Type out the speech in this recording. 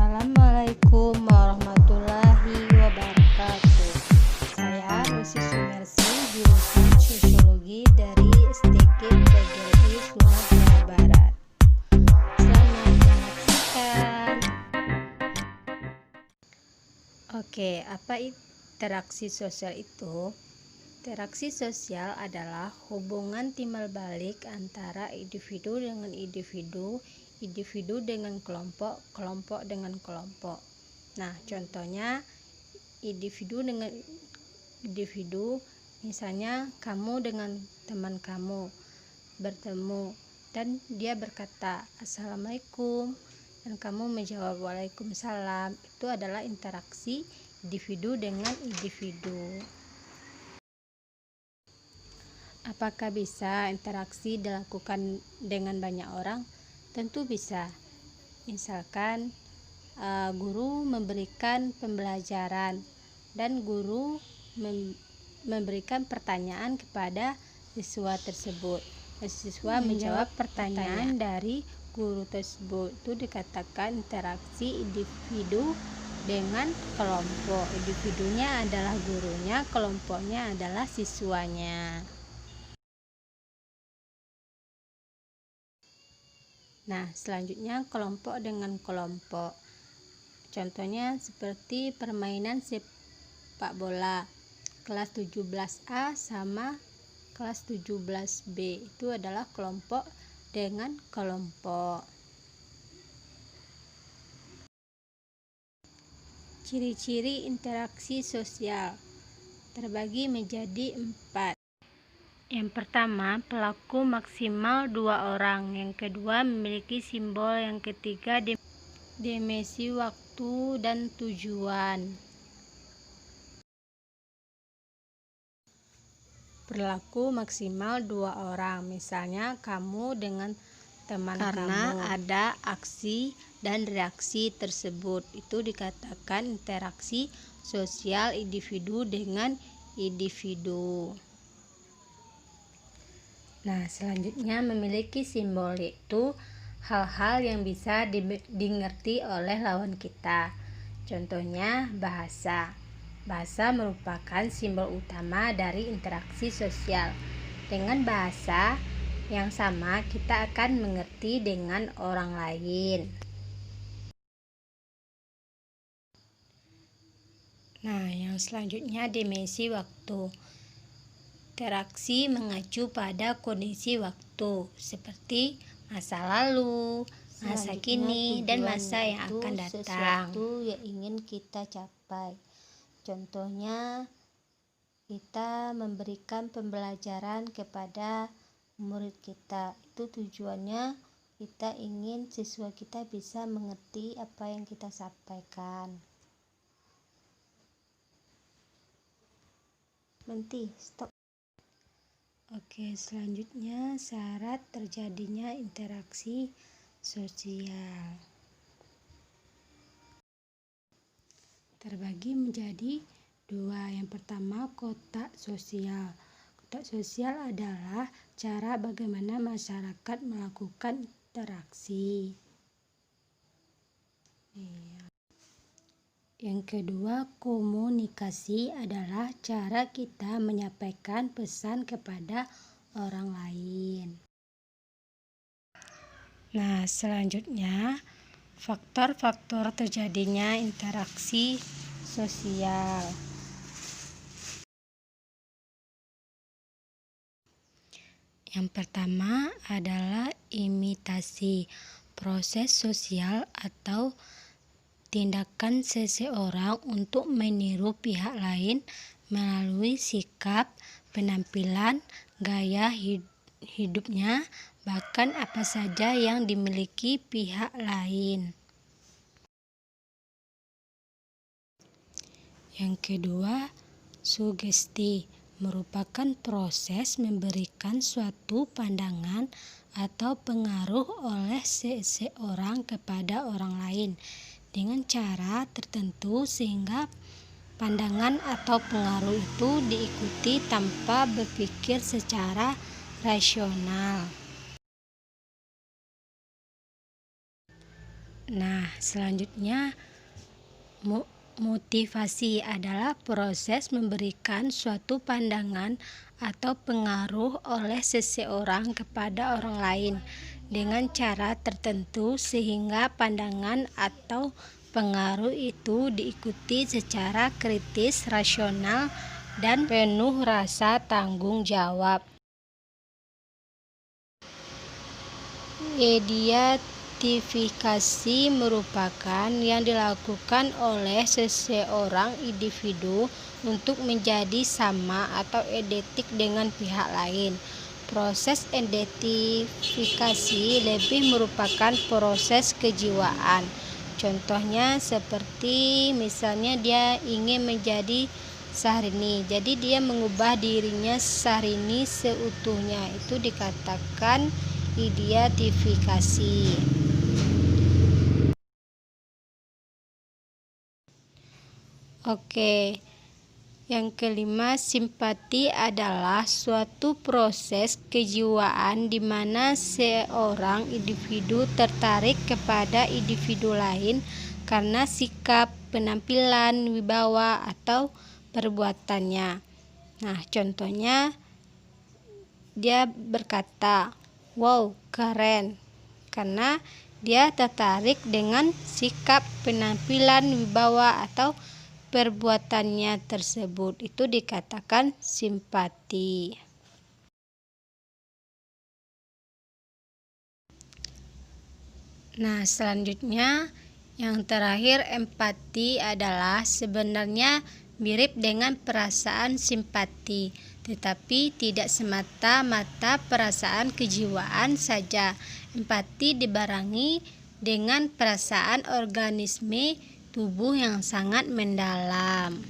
Assalamualaikum warahmatullahi wabarakatuh. Saya Rosi Sumersi, jurusan Sosiologi dari STK PGRI Sumatera Barat. Selamat menyaksikan. Oke, apa interaksi sosial itu? Interaksi sosial adalah hubungan timbal balik antara individu dengan individu, individu dengan kelompok, kelompok dengan kelompok. Nah, contohnya individu dengan individu, misalnya kamu dengan teman kamu bertemu dan dia berkata Assalamualaikum dan kamu menjawab Waalaikumsalam. Itu adalah interaksi individu dengan individu. Apakah bisa interaksi dilakukan dengan banyak orang? Tentu bisa. Misalkan guru memberikan pembelajaran dan guru memberikan pertanyaan kepada siswa tersebut. Siswa menjawab pertanyaan dari guru tersebut. Itu dikatakan interaksi individu dengan kelompok. Individunya adalah gurunya, kelompoknya adalah siswanya. Nah, selanjutnya kelompok dengan kelompok. Contohnya seperti permainan sepak bola. Kelas 17A sama kelas 17B. Itu adalah kelompok dengan kelompok. Ciri-ciri interaksi sosial terbagi menjadi 4. Yang pertama, pelaku maksimal 2 orang. Yang kedua, memiliki simbol. Yang ketiga, dimensi waktu dan tujuan. Berlaku maksimal 2 orang. Misalnya kamu dengan teman karena kamu. Ada aksi dan reaksi tersebut. Itu dikatakan interaksi sosial individu dengan individu. Nah, selanjutnya memiliki simbol, yaitu hal-hal yang bisa dimengerti oleh lawan kita. Contohnya bahasa. Bahasa merupakan simbol utama dari interaksi sosial. Dengan bahasa yang sama, kita akan mengerti dengan orang lain. Nah, yang selanjutnya dimensi waktu. Interaksi mengacu pada kondisi waktu seperti masa lalu, masa kini, dan masa yang akan datang. Sesuatu yang ingin kita capai. Contohnya, kita memberikan pembelajaran kepada murid kita. Itu tujuannya kita ingin siswa kita bisa mengerti apa yang kita sampaikan. Berhenti, stop. Oke, selanjutnya syarat terjadinya interaksi sosial. Terbagi menjadi 2. Yang pertama, kotak sosial. Kotak sosial adalah cara bagaimana masyarakat melakukan interaksi. Yang kedua, komunikasi adalah cara kita menyampaikan pesan kepada orang lain. Nah, selanjutnya faktor-faktor terjadinya interaksi sosial. Yang pertama adalah imitasi, proses sosial atau tindakan seseorang untuk meniru pihak lain melalui sikap, penampilan, gaya hidupnya, bahkan apa saja yang dimiliki pihak lain. Yang kedua, sugesti merupakan proses memberikan suatu pandangan atau pengaruh oleh seseorang kepada orang lain dengan cara tertentu sehingga pandangan atau pengaruh itu diikuti tanpa berpikir secara rasional. Nah, selanjutnya motivasi adalah proses memberikan suatu pandangan atau pengaruh oleh seseorang kepada orang lain dengan cara tertentu sehingga pandangan atau pengaruh itu diikuti secara kritis, rasional, dan penuh rasa tanggung jawab. Identifikasi merupakan yang dilakukan oleh seseorang individu untuk menjadi sama atau identik dengan pihak lain. Proses identifikasi lebih merupakan proses kejiwaan. Contohnya seperti misalnya dia ingin menjadi Syahrini, jadi dia mengubah dirinya Syahrini seutuhnya, itu dikatakan identifikasi. Oke, yang kelima, simpati adalah suatu proses kejiwaan di mana seorang individu tertarik kepada individu lain karena sikap, penampilan, wibawa, atau perbuatannya. Nah, contohnya dia berkata, "Wow, keren," karena dia tertarik dengan sikap, penampilan, wibawa, atau perbuatannya tersebut. Itu dikatakan simpati. Nah, selanjutnya yang terakhir, empati adalah sebenarnya mirip dengan perasaan simpati, tetapi tidak semata-mata perasaan kejiwaan saja. Empati dibarengi dengan perasaan organisme tubuh yang sangat mendalam.